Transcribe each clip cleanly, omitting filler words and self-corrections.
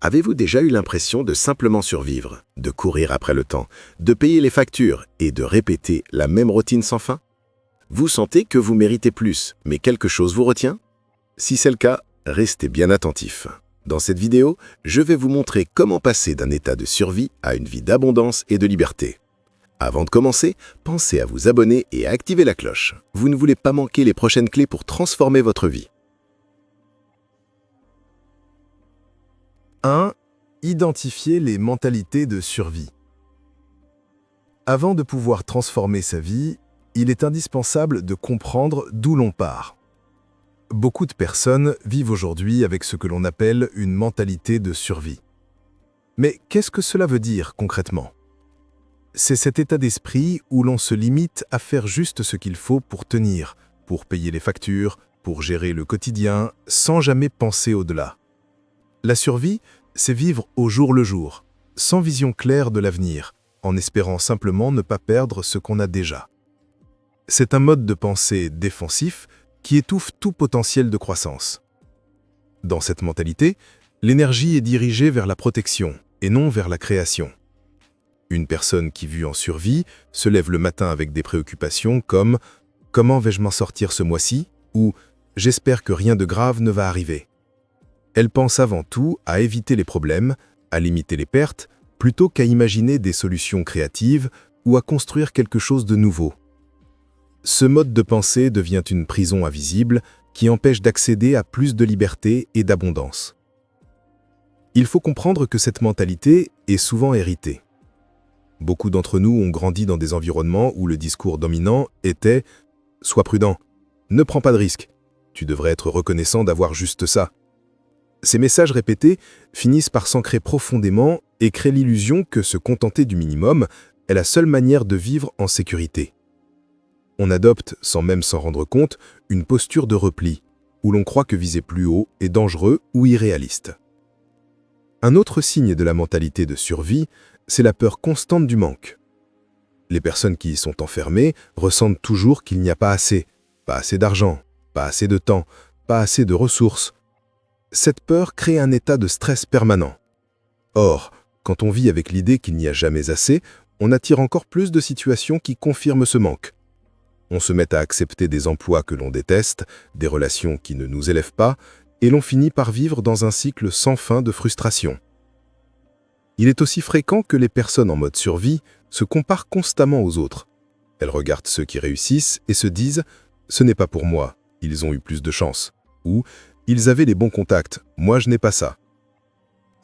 Avez-vous déjà eu l'impression de simplement survivre, de courir après le temps, de payer les factures et de répéter la même routine sans fin? Vous sentez que vous méritez plus, mais quelque chose vous retient? Si c'est le cas, restez bien attentif. Dans cette vidéo, je vais vous montrer comment passer d'un état de survie à une vie d'abondance et de liberté. Avant de commencer, pensez à vous abonner et à activer la cloche. Vous ne voulez pas manquer les prochaines clés pour transformer votre vie. 1. Identifier les mentalités de survie. Avant de pouvoir transformer sa vie, il est indispensable de comprendre d'où l'on part. Beaucoup de personnes vivent aujourd'hui avec ce que l'on appelle une mentalité de survie. Mais qu'est-ce que cela veut dire concrètement? C'est cet état d'esprit où l'on se limite à faire juste ce qu'il faut pour tenir, pour payer les factures, pour gérer le quotidien, sans jamais penser au-delà. La survie, c'est vivre au jour le jour, sans vision claire de l'avenir, en espérant simplement ne pas perdre ce qu'on a déjà. C'est un mode de pensée défensif qui étouffe tout potentiel de croissance. Dans cette mentalité, l'énergie est dirigée vers la protection et non vers la création. Une personne qui vit en survie se lève le matin avec des préoccupations comme « Comment vais-je m'en sortir ce mois-ci » ou « J'espère que rien de grave ne va arriver ». Elle pense avant tout à éviter les problèmes, à limiter les pertes, plutôt qu'à imaginer des solutions créatives ou à construire quelque chose de nouveau. Ce mode de pensée devient une prison invisible qui empêche d'accéder à plus de liberté et d'abondance. Il faut comprendre que cette mentalité est souvent héritée. Beaucoup d'entre nous ont grandi dans des environnements où le discours dominant était « Sois prudent, ne prends pas de risques, tu devrais être reconnaissant d'avoir juste ça ». Ces messages répétés finissent par s'ancrer profondément et créent l'illusion que se contenter du minimum est la seule manière de vivre en sécurité. On adopte, sans même s'en rendre compte, une posture de repli, où l'on croit que viser plus haut est dangereux ou irréaliste. Un autre signe de la mentalité de survie, c'est la peur constante du manque. Les personnes qui y sont enfermées ressentent toujours qu'il n'y a pas assez d'argent, pas assez de temps, pas assez de ressources. Cette peur crée un état de stress permanent. Or, quand on vit avec l'idée qu'il n'y a jamais assez, on attire encore plus de situations qui confirment ce manque. On se met à accepter des emplois que l'on déteste, des relations qui ne nous élèvent pas, et l'on finit par vivre dans un cycle sans fin de frustration. Il est aussi fréquent que les personnes en mode survie se comparent constamment aux autres. Elles regardent ceux qui réussissent et se disent « ce n'est pas pour moi, ils ont eu plus de chance » ou « ils avaient les bons contacts, moi je n'ai pas ça ».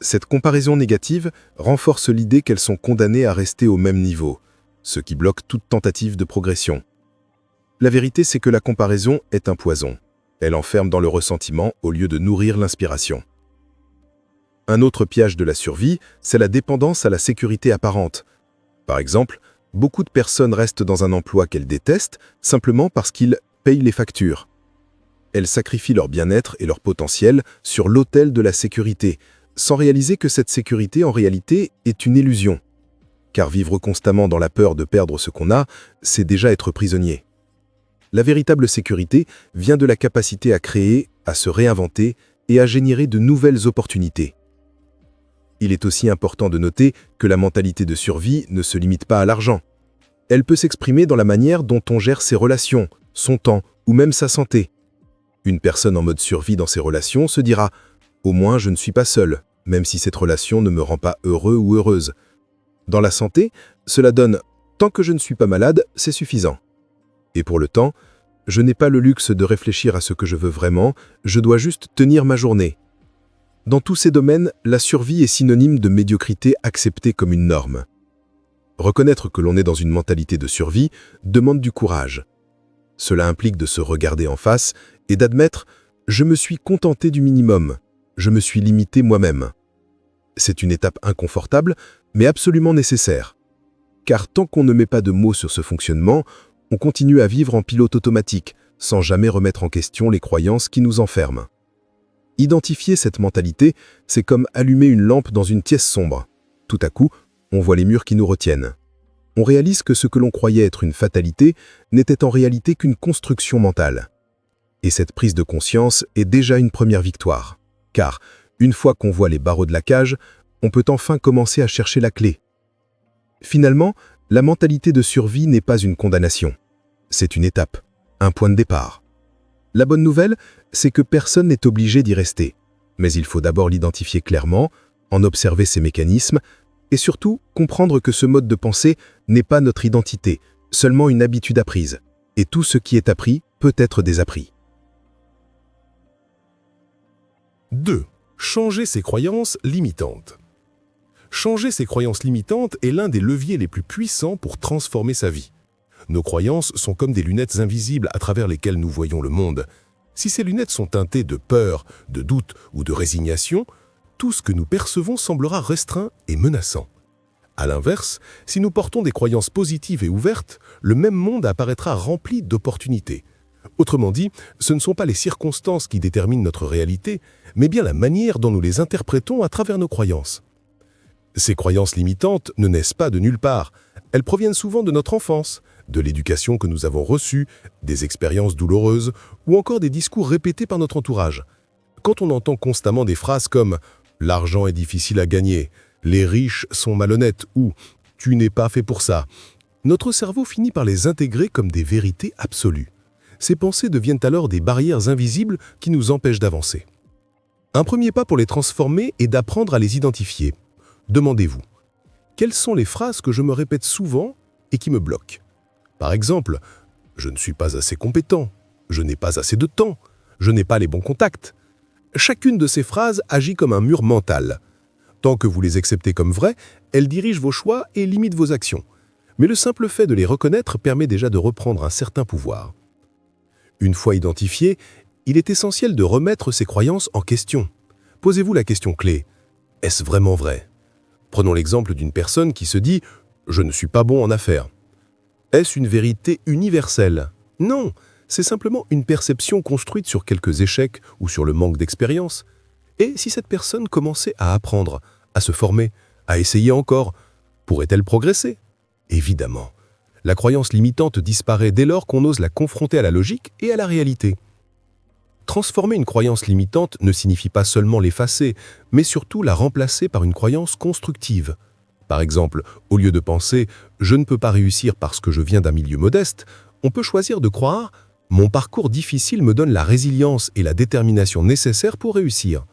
Cette comparaison négative renforce l'idée qu'elles sont condamnées à rester au même niveau, ce qui bloque toute tentative de progression. La vérité, c'est que la comparaison est un poison. Elle enferme dans le ressentiment au lieu de nourrir l'inspiration. Un autre piège de la survie, c'est la dépendance à la sécurité apparente. Par exemple, beaucoup de personnes restent dans un emploi qu'elles détestent simplement parce qu'ils payent les factures. Elles sacrifient leur bien-être et leur potentiel sur l'autel de la sécurité, sans réaliser que cette sécurité, en réalité, est une illusion. Car vivre constamment dans la peur de perdre ce qu'on a, c'est déjà être prisonnier. La véritable sécurité vient de la capacité à créer, à se réinventer et à générer de nouvelles opportunités. Il est aussi important de noter que la mentalité de survie ne se limite pas à l'argent. Elle peut s'exprimer dans la manière dont on gère ses relations, son temps ou même sa santé. Une personne en mode survie dans ses relations se dira « Au moins je ne suis pas seul, même si cette relation ne me rend pas heureux ou heureuse ». Dans la santé, cela donne « Tant que je ne suis pas malade, c'est suffisant ». Et pour le temps, je n'ai pas le luxe de réfléchir à ce que je veux vraiment, je dois juste tenir ma journée. Dans tous ces domaines, la survie est synonyme de médiocrité acceptée comme une norme. Reconnaître que l'on est dans une mentalité de survie demande du courage. Cela implique de se regarder en face et d'admettre « je me suis contenté du minimum, je me suis limité moi-même ». C'est une étape inconfortable, mais absolument nécessaire. Car tant qu'on ne met pas de mots sur ce fonctionnement, on continue à vivre en pilote automatique, sans jamais remettre en question les croyances qui nous enferment. Identifier cette mentalité, c'est comme allumer une lampe dans une pièce sombre. Tout à coup, on voit les murs qui nous retiennent. On réalise que ce que l'on croyait être une fatalité n'était en réalité qu'une construction mentale. Et cette prise de conscience est déjà une première victoire. Car Une fois qu'on voit les barreaux de la cage, on peut enfin commencer à chercher la clé. Finalement, la mentalité de survie n'est pas une condamnation. C'est une étape, un point de départ. La bonne nouvelle, c'est que personne n'est obligé d'y rester. Mais il faut d'abord l'identifier clairement, en observer ses mécanismes, et surtout comprendre que ce mode de pensée n'est pas notre identité, seulement une habitude apprise. Et tout ce qui est appris peut être désappris. 2. Changer ses croyances limitantes. Changer ses croyances limitantes est l'un des leviers les plus puissants pour transformer sa vie. Nos croyances sont comme des lunettes invisibles à travers lesquelles nous voyons le monde. Si ces lunettes sont teintées de peur, de doute ou de résignation, tout ce que nous percevons semblera restreint et menaçant. À l'inverse, si nous portons des croyances positives et ouvertes, le même monde apparaîtra rempli d'opportunités. Autrement dit, ce ne sont pas les circonstances qui déterminent notre réalité, mais bien la manière dont nous les interprétons à travers nos croyances. Ces croyances limitantes ne naissent pas de nulle part. Elles proviennent souvent de notre enfance, de l'éducation que nous avons reçue, des expériences douloureuses ou encore des discours répétés par notre entourage. Quand on entend constamment des phrases comme « l'argent est difficile à gagner »,« les riches sont malhonnêtes » ou « tu n'es pas fait pour ça », notre cerveau finit par les intégrer comme des vérités absolues. Ces pensées deviennent alors des barrières invisibles qui nous empêchent d'avancer. Un premier pas pour les transformer est d'apprendre à les identifier. Demandez-vous, quelles sont les phrases que je me répète souvent et qui me bloquent? Par exemple, je ne suis pas assez compétent, je n'ai pas assez de temps, je n'ai pas les bons contacts. Chacune de ces phrases agit comme un mur mental. Tant que vous les acceptez comme vraies, elles dirigent vos choix et limitent vos actions. Mais le simple fait de les reconnaître permet déjà de reprendre un certain pouvoir. Une fois identifiées, il est essentiel de remettre ces croyances en question. Posez-vous la question clé. Est-ce vraiment vrai? Prenons l'exemple d'une personne qui se dit « je ne suis pas bon en affaires ». Est-ce une vérité universelle? Non, c'est simplement une perception construite sur quelques échecs ou sur le manque d'expérience. Et si cette personne commençait à apprendre, à se former, à essayer encore, pourrait-elle progresser? Évidemment. La croyance limitante disparaît dès lors qu'on ose la confronter à la logique et à la réalité. Transformer une croyance limitante ne signifie pas seulement l'effacer, mais surtout la remplacer par une croyance constructive. Par exemple, au lieu de penser « je ne peux pas réussir parce que je viens d'un milieu modeste », on peut choisir de croire « mon parcours difficile me donne la résilience et la détermination nécessaires pour réussir ».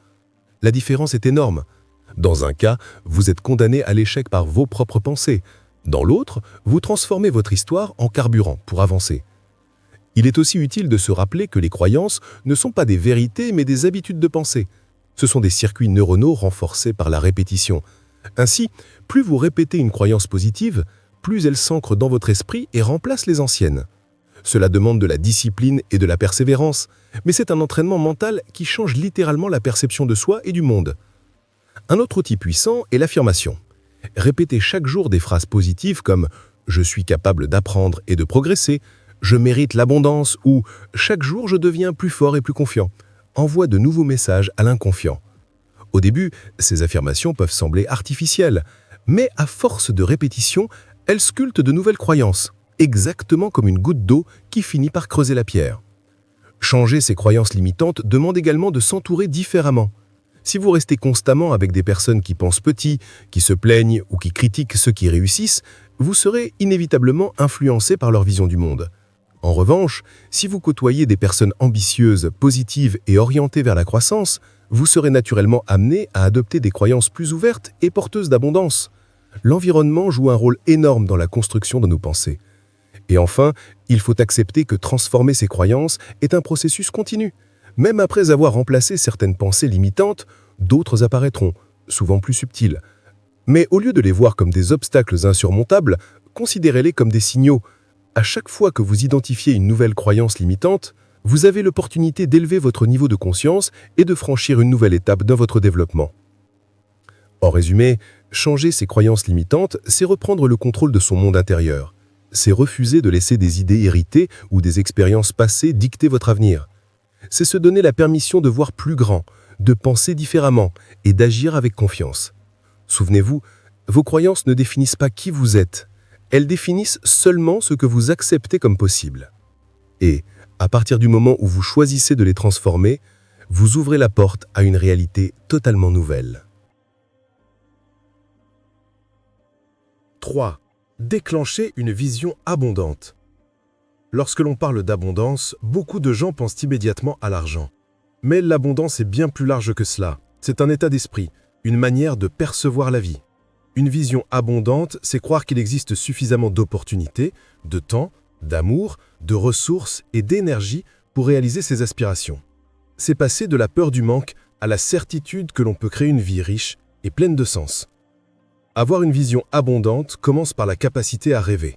La différence est énorme. Dans un cas, vous êtes condamné à l'échec par vos propres pensées. Dans l'autre, vous transformez votre histoire en carburant pour avancer. Il est aussi utile de se rappeler que les croyances ne sont pas des vérités mais des habitudes de pensée. Ce sont des circuits neuronaux renforcés par la répétition. Ainsi, plus vous répétez une croyance positive, plus elle s'ancre dans votre esprit et remplace les anciennes. Cela demande de la discipline et de la persévérance, mais c'est un entraînement mental qui change littéralement la perception de soi et du monde. Un autre outil puissant est l'affirmation. Répétez chaque jour des phrases positives comme « je suis capable d'apprendre et de progresser »,« je mérite l'abondance » ou « chaque jour je deviens plus fort et plus confiant ». Envoie de nouveaux messages à l'inconfiant. Au début, ces affirmations peuvent sembler artificielles, mais à force de répétition, elles sculptent de nouvelles croyances, exactement comme une goutte d'eau qui finit par creuser la pierre. Changer ces croyances limitantes demande également de s'entourer différemment. Si vous restez constamment avec des personnes qui pensent petit, qui se plaignent ou qui critiquent ceux qui réussissent, vous serez inévitablement influencé par leur vision du monde. En revanche, si vous côtoyez des personnes ambitieuses, positives et orientées vers la croissance, vous serez naturellement amené à adopter des croyances plus ouvertes et porteuses d'abondance. L'environnement joue un rôle énorme dans la construction de nos pensées. Et enfin, il faut accepter que transformer ces croyances est un processus continu. Même après avoir remplacé certaines pensées limitantes, d'autres apparaîtront, souvent plus subtiles. Mais au lieu de les voir comme des obstacles insurmontables, considérez-les comme des signaux. À chaque fois que vous identifiez une nouvelle croyance limitante, vous avez l'opportunité d'élever votre niveau de conscience et de franchir une nouvelle étape dans votre développement. En résumé, changer ses croyances limitantes, c'est reprendre le contrôle de son monde intérieur. C'est refuser de laisser des idées héritées ou des expériences passées dicter votre avenir. C'est se donner la permission de voir plus grand, de penser différemment et d'agir avec confiance. Souvenez-vous, vos croyances ne définissent pas qui vous êtes. Elles définissent seulement ce que vous acceptez comme possible. Et, à partir du moment où vous choisissez de les transformer, vous ouvrez la porte à une réalité totalement nouvelle. 3. Déclencher une vision abondante. Lorsque l'on parle d'abondance, beaucoup de gens pensent immédiatement à l'argent. Mais l'abondance est bien plus large que cela. C'est un état d'esprit, une manière de percevoir la vie. Une vision abondante, c'est croire qu'il existe suffisamment d'opportunités, de temps, d'amour, de ressources et d'énergie pour réaliser ses aspirations. C'est passer de la peur du manque à la certitude que l'on peut créer une vie riche et pleine de sens. Avoir une vision abondante commence par la capacité à rêver.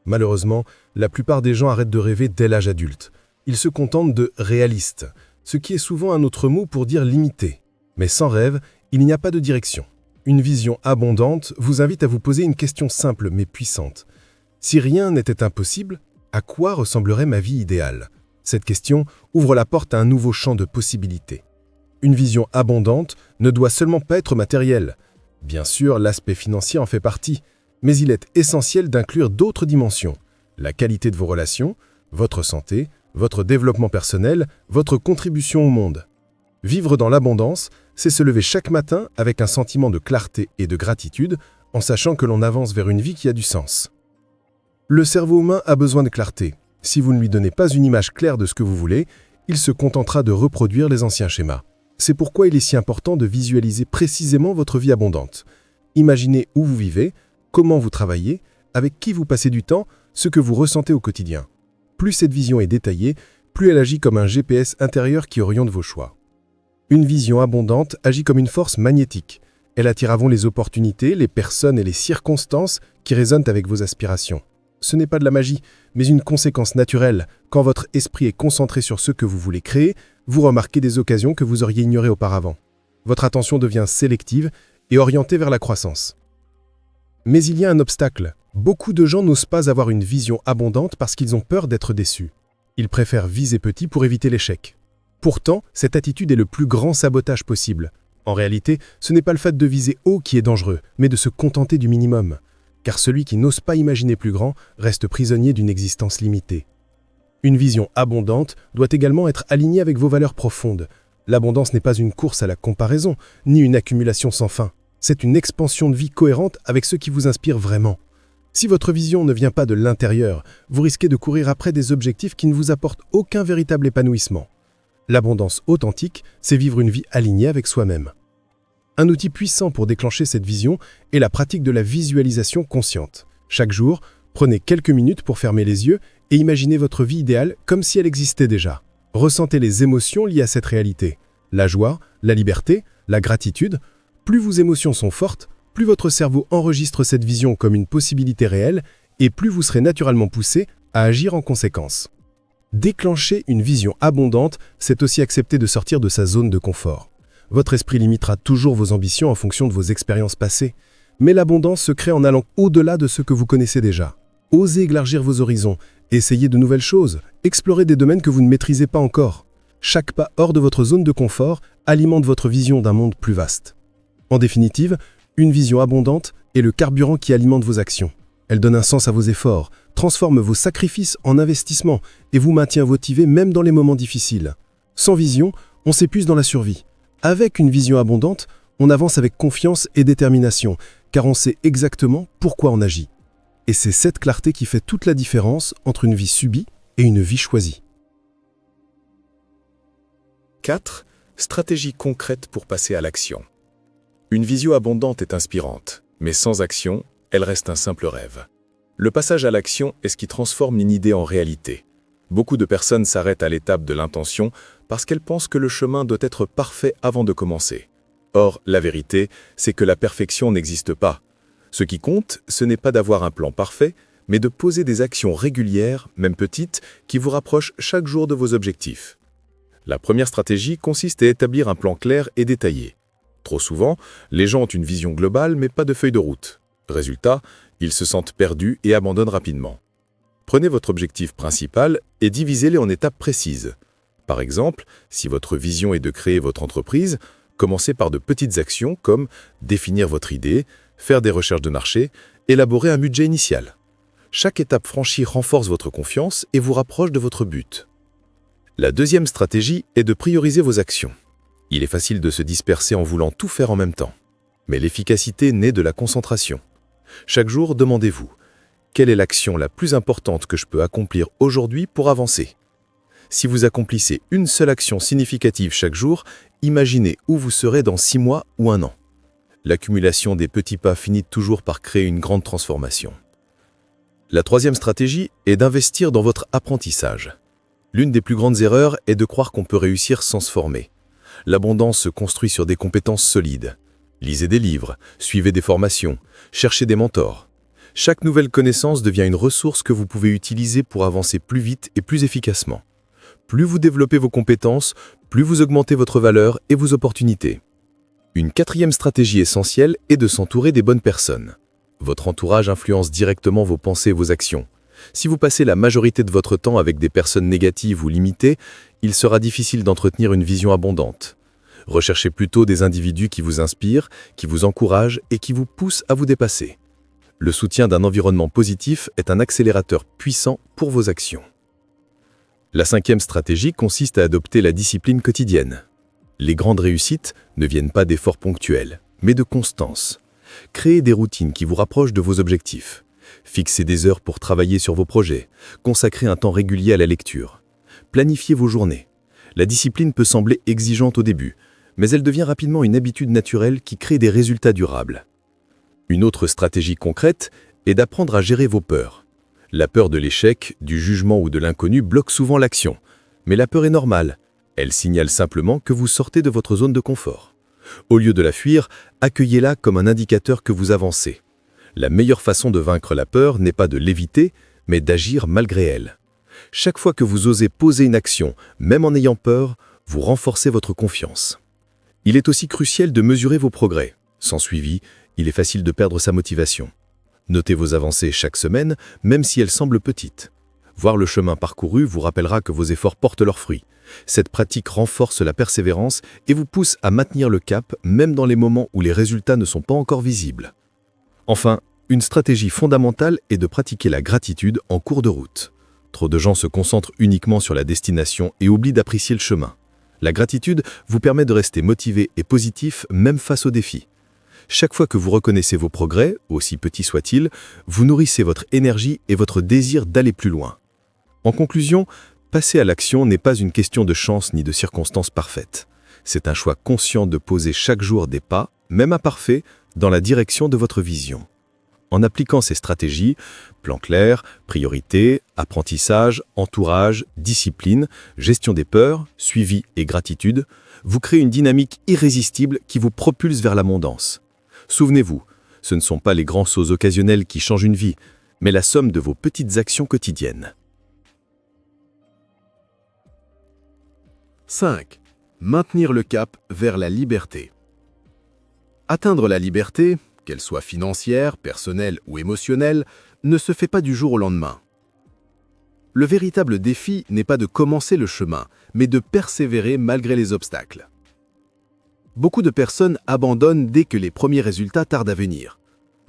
Malheureusement, la plupart des gens arrêtent de rêver dès l'âge adulte. Ils se contentent de réalistes, ce qui est souvent un autre mot pour dire limité. Mais sans rêve, il n'y a pas de direction. Une vision abondante vous invite à vous poser une question simple mais puissante. Si rien n'était impossible, à quoi ressemblerait ma vie idéale ? Cette question ouvre la porte à un nouveau champ de possibilités. Une vision abondante ne doit seulement pas être matérielle. Bien sûr, l'aspect financier en fait partie, mais il est essentiel d'inclure d'autres dimensions. La qualité de vos relations, votre santé, votre développement personnel, votre contribution au monde. Vivre dans l'abondance, c'est se lever chaque matin avec un sentiment de clarté et de gratitude, en sachant que l'on avance vers une vie qui a du sens. Le cerveau humain a besoin de clarté. Si vous ne lui donnez pas une image claire de ce que vous voulez, il se contentera de reproduire les anciens schémas. C'est pourquoi il est si important de visualiser précisément votre vie abondante. Imaginez où vous vivez, comment vous travaillez, avec qui vous passez du temps, ce que vous ressentez au quotidien. Plus cette vision est détaillée, plus elle agit comme un GPS intérieur qui oriente vos choix. Une vision abondante agit comme une force magnétique. Elle attire à vous les opportunités, les personnes et les circonstances qui résonnent avec vos aspirations. Ce n'est pas de la magie, mais une conséquence naturelle. Quand votre esprit est concentré sur ce que vous voulez créer, vous remarquez des occasions que vous auriez ignorées auparavant. Votre attention devient sélective et orientée vers la croissance. Mais il y a un obstacle. Beaucoup de gens n'osent pas avoir une vision abondante parce qu'ils ont peur d'être déçus. Ils préfèrent viser petit pour éviter l'échec. Pourtant, cette attitude est le plus grand sabotage possible. En réalité, ce n'est pas le fait de viser haut qui est dangereux, mais de se contenter du minimum. Car celui qui n'ose pas imaginer plus grand reste prisonnier d'une existence limitée. Une vision abondante doit également être alignée avec vos valeurs profondes. L'abondance n'est pas une course à la comparaison, ni une accumulation sans fin. C'est une expansion de vie cohérente avec ce qui vous inspire vraiment. Si votre vision ne vient pas de l'intérieur, vous risquez de courir après des objectifs qui ne vous apportent aucun véritable épanouissement. L'abondance authentique, c'est vivre une vie alignée avec soi-même. Un outil puissant pour déclencher cette vision est la pratique de la visualisation consciente. Chaque jour, prenez quelques minutes pour fermer les yeux et imaginez votre vie idéale comme si elle existait déjà. Ressentez les émotions liées à cette réalité. La joie, la liberté, la gratitude. Plus vos émotions sont fortes, plus votre cerveau enregistre cette vision comme une possibilité réelle et plus vous serez naturellement poussé à agir en conséquence. Déclencher une vision abondante, c'est aussi accepter de sortir de sa zone de confort. Votre esprit limitera toujours vos ambitions en fonction de vos expériences passées, mais l'abondance se crée en allant au-delà de ce que vous connaissez déjà. Osez élargir vos horizons, essayez de nouvelles choses, explorez des domaines que vous ne maîtrisez pas encore. Chaque pas hors de votre zone de confort alimente votre vision d'un monde plus vaste. En définitive, une vision abondante est le carburant qui alimente vos actions. Elle donne un sens à vos efforts, transforme vos sacrifices en investissements et vous maintient motivé même dans les moments difficiles. Sans vision, on s'épuise dans la survie. Avec une vision abondante, on avance avec confiance et détermination, car on sait exactement pourquoi on agit. Et c'est cette clarté qui fait toute la différence entre une vie subie et une vie choisie. 4. Stratégie concrète pour passer à l'action. Une vision abondante est inspirante, mais sans action, elle reste un simple rêve. Le passage à l'action est ce qui transforme une idée en réalité. Beaucoup de personnes s'arrêtent à l'étape de l'intention parce qu'elles pensent que le chemin doit être parfait avant de commencer. Or, la vérité, c'est que la perfection n'existe pas. Ce qui compte, ce n'est pas d'avoir un plan parfait, mais de poser des actions régulières, même petites, qui vous rapprochent chaque jour de vos objectifs. La première stratégie consiste à établir un plan clair et détaillé. Trop souvent, les gens ont une vision globale mais pas de feuille de route. Résultat, ils se sentent perdus et abandonnent rapidement. Prenez votre objectif principal et divisez-le en étapes précises. Par exemple, si votre vision est de créer votre entreprise, commencez par de petites actions comme définir votre idée, faire des recherches de marché, élaborer un budget initial. Chaque étape franchie renforce votre confiance et vous rapproche de votre but. La deuxième stratégie est de prioriser vos actions. Il est facile de se disperser en voulant tout faire en même temps. Mais l'efficacité naît de la concentration. Chaque jour, demandez-vous, quelle est l'action la plus importante que je peux accomplir aujourd'hui pour avancer? Si vous accomplissez une seule action significative chaque jour, imaginez où vous serez dans 6 mois ou 1 an. L'accumulation des petits pas finit toujours par créer une grande transformation. La troisième stratégie est d'investir dans votre apprentissage. L'une des plus grandes erreurs est de croire qu'on peut réussir sans se former. L'abondance se construit sur des compétences solides. Lisez des livres, suivez des formations, cherchez des mentors. Chaque nouvelle connaissance devient une ressource que vous pouvez utiliser pour avancer plus vite et plus efficacement. Plus vous développez vos compétences, plus vous augmentez votre valeur et vos opportunités. Une quatrième stratégie essentielle est de s'entourer des bonnes personnes. Votre entourage influence directement vos pensées et vos actions. Si vous passez la majorité de votre temps avec des personnes négatives ou limitées, il sera difficile d'entretenir une vision abondante. Recherchez plutôt des individus qui vous inspirent, qui vous encouragent et qui vous poussent à vous dépasser. Le soutien d'un environnement positif est un accélérateur puissant pour vos actions. La cinquième stratégie consiste à adopter la discipline quotidienne. Les grandes réussites ne viennent pas d'efforts ponctuels, mais de constance. Créez des routines qui vous rapprochent de vos objectifs. Fixez des heures pour travailler sur vos projets. Consacrez un temps régulier à la lecture. Planifiez vos journées. La discipline peut sembler exigeante au début, mais elle devient rapidement une habitude naturelle qui crée des résultats durables. Une autre stratégie concrète est d'apprendre à gérer vos peurs. La peur de l'échec, du jugement ou de l'inconnu bloque souvent l'action. Mais la peur est normale. Elle signale simplement que vous sortez de votre zone de confort. Au lieu de la fuir, accueillez-la comme un indicateur que vous avancez. La meilleure façon de vaincre la peur n'est pas de l'éviter, mais d'agir malgré elle. Chaque fois que vous osez poser une action, même en ayant peur, vous renforcez votre confiance. Il est aussi crucial de mesurer vos progrès. Sans suivi, il est facile de perdre sa motivation. Notez vos avancées chaque semaine, même si elles semblent petites. Voir le chemin parcouru vous rappellera que vos efforts portent leurs fruits. Cette pratique renforce la persévérance et vous pousse à maintenir le cap, même dans les moments où les résultats ne sont pas encore visibles. Enfin, une stratégie fondamentale est de pratiquer la gratitude en cours de route. Trop de gens se concentrent uniquement sur la destination et oublient d'apprécier le chemin. La gratitude vous permet de rester motivé et positif même face aux défis. Chaque fois que vous reconnaissez vos progrès, aussi petits soient-ils, vous nourrissez votre énergie et votre désir d'aller plus loin. En conclusion, passer à l'action n'est pas une question de chance ni de circonstances parfaites. C'est un choix conscient de poser chaque jour des pas, même imparfaits, dans la direction de votre vision. En appliquant ces stratégies, plan clair, priorité, apprentissage, entourage, discipline, gestion des peurs, suivi et gratitude, vous créez une dynamique irrésistible qui vous propulse vers l'abondance. Souvenez-vous, ce ne sont pas les grands sauts occasionnels qui changent une vie, mais la somme de vos petites actions quotidiennes. 5. Maintenir le cap vers la liberté. Atteindre la liberté, qu'elle soit financière, personnelle ou émotionnelle, ne se fait pas du jour au lendemain. Le véritable défi n'est pas de commencer le chemin, mais de persévérer malgré les obstacles. Beaucoup de personnes abandonnent dès que les premiers résultats tardent à venir.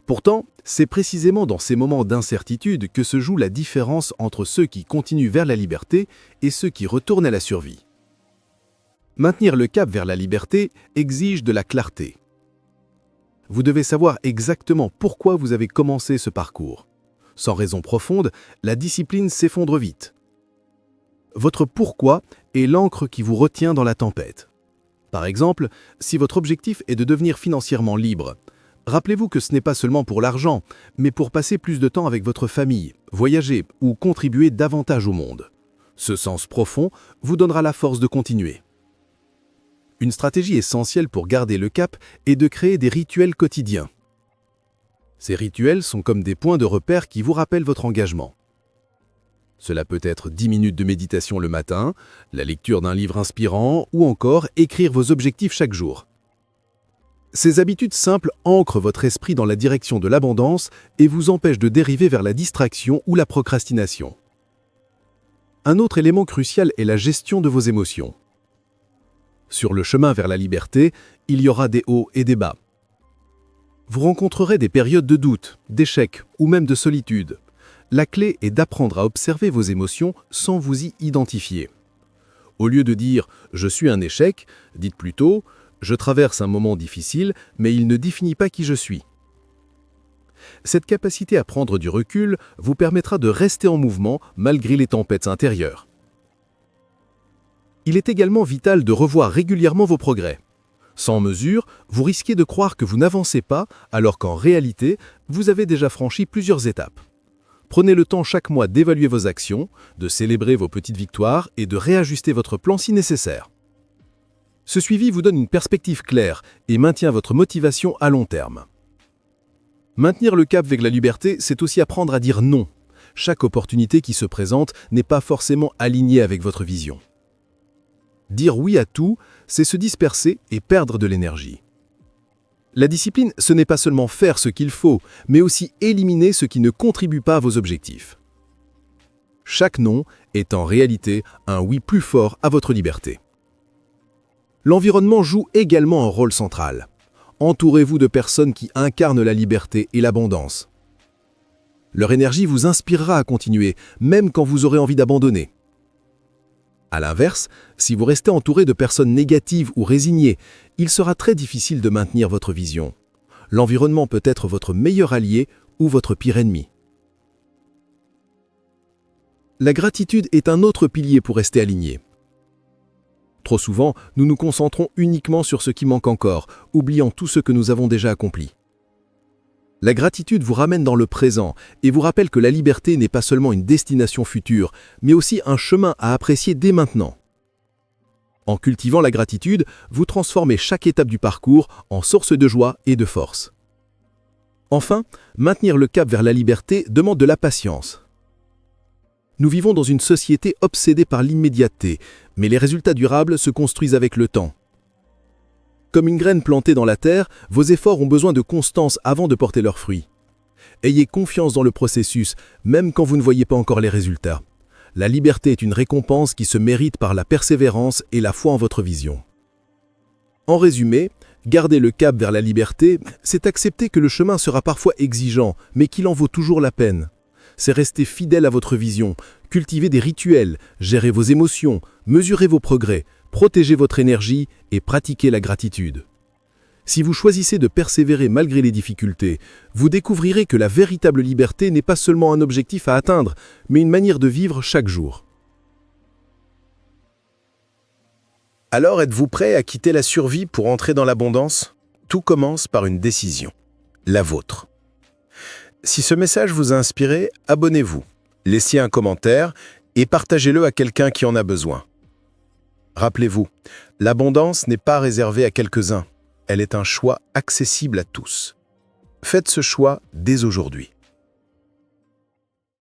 Pourtant, c'est précisément dans ces moments d'incertitude que se joue la différence entre ceux qui continuent vers la liberté et ceux qui retournent à la survie. Maintenir le cap vers la liberté exige de la clarté. Vous devez savoir exactement pourquoi vous avez commencé ce parcours. Sans raison profonde, la discipline s'effondre vite. Votre pourquoi est l'encre qui vous retient dans la tempête. Par exemple, si votre objectif est de devenir financièrement libre, rappelez-vous que ce n'est pas seulement pour l'argent, mais pour passer plus de temps avec votre famille, voyager ou contribuer davantage au monde. Ce sens profond vous donnera la force de continuer. Une stratégie essentielle pour garder le cap est de créer des rituels quotidiens. Ces rituels sont comme des points de repère qui vous rappellent votre engagement. Cela peut être 10 minutes de méditation le matin, la lecture d'un livre inspirant ou encore écrire vos objectifs chaque jour. Ces habitudes simples ancrent votre esprit dans la direction de l'abondance et vous empêchent de dériver vers la distraction ou la procrastination. Un autre élément crucial est la gestion de vos émotions. Sur le chemin vers la liberté, il y aura des hauts et des bas. Vous rencontrerez des périodes de doute, d'échec ou même de solitude. La clé est d'apprendre à observer vos émotions sans vous y identifier. Au lieu de dire « je suis un échec », dites plutôt « je traverse un moment difficile, mais il ne définit pas qui je suis ». Cette capacité à prendre du recul vous permettra de rester en mouvement malgré les tempêtes intérieures. Il est également vital de revoir régulièrement vos progrès. Sans mesure, vous risquez de croire que vous n'avancez pas, alors qu'en réalité, vous avez déjà franchi plusieurs étapes. Prenez le temps chaque mois d'évaluer vos actions, de célébrer vos petites victoires et de réajuster votre plan si nécessaire. Ce suivi vous donne une perspective claire et maintient votre motivation à long terme. Maintenir le cap avec la liberté, c'est aussi apprendre à dire non. Chaque opportunité qui se présente n'est pas forcément alignée avec votre vision. Dire oui à tout, c'est se disperser et perdre de l'énergie. La discipline, ce n'est pas seulement faire ce qu'il faut, mais aussi éliminer ce qui ne contribue pas à vos objectifs. Chaque non est en réalité un oui plus fort à votre liberté. L'environnement joue également un rôle central. Entourez-vous de personnes qui incarnent la liberté et l'abondance. Leur énergie vous inspirera à continuer, même quand vous aurez envie d'abandonner. À l'inverse, si vous restez entouré de personnes négatives ou résignées, il sera très difficile de maintenir votre vision. L'environnement peut être votre meilleur allié ou votre pire ennemi. La gratitude est un autre pilier pour rester aligné. Trop souvent, nous nous concentrons uniquement sur ce qui manque encore, oubliant tout ce que nous avons déjà accompli. La gratitude vous ramène dans le présent et vous rappelle que la liberté n'est pas seulement une destination future, mais aussi un chemin à apprécier dès maintenant. En cultivant la gratitude, vous transformez chaque étape du parcours en source de joie et de force. Enfin, maintenir le cap vers la liberté demande de la patience. Nous vivons dans une société obsédée par l'immédiateté, mais les résultats durables se construisent avec le temps. Comme une graine plantée dans la terre, vos efforts ont besoin de constance avant de porter leurs fruits. Ayez confiance dans le processus, même quand vous ne voyez pas encore les résultats. La liberté est une récompense qui se mérite par la persévérance et la foi en votre vision. En résumé, garder le cap vers la liberté, c'est accepter que le chemin sera parfois exigeant, mais qu'il en vaut toujours la peine. C'est rester fidèle à votre vision, cultiver des rituels, gérer vos émotions, mesurer vos progrès, protéger votre énergie et pratiquer la gratitude. Si vous choisissez de persévérer malgré les difficultés, vous découvrirez que la véritable liberté n'est pas seulement un objectif à atteindre, mais une manière de vivre chaque jour. Alors êtes-vous prêt à quitter la survie pour entrer dans l'abondance? Tout commence par une décision, la vôtre. Si ce message vous a inspiré, abonnez-vous, laissez un commentaire et partagez-le à quelqu'un qui en a besoin. Rappelez-vous, l'abondance n'est pas réservée à quelques-uns, elle est un choix accessible à tous. Faites ce choix dès aujourd'hui.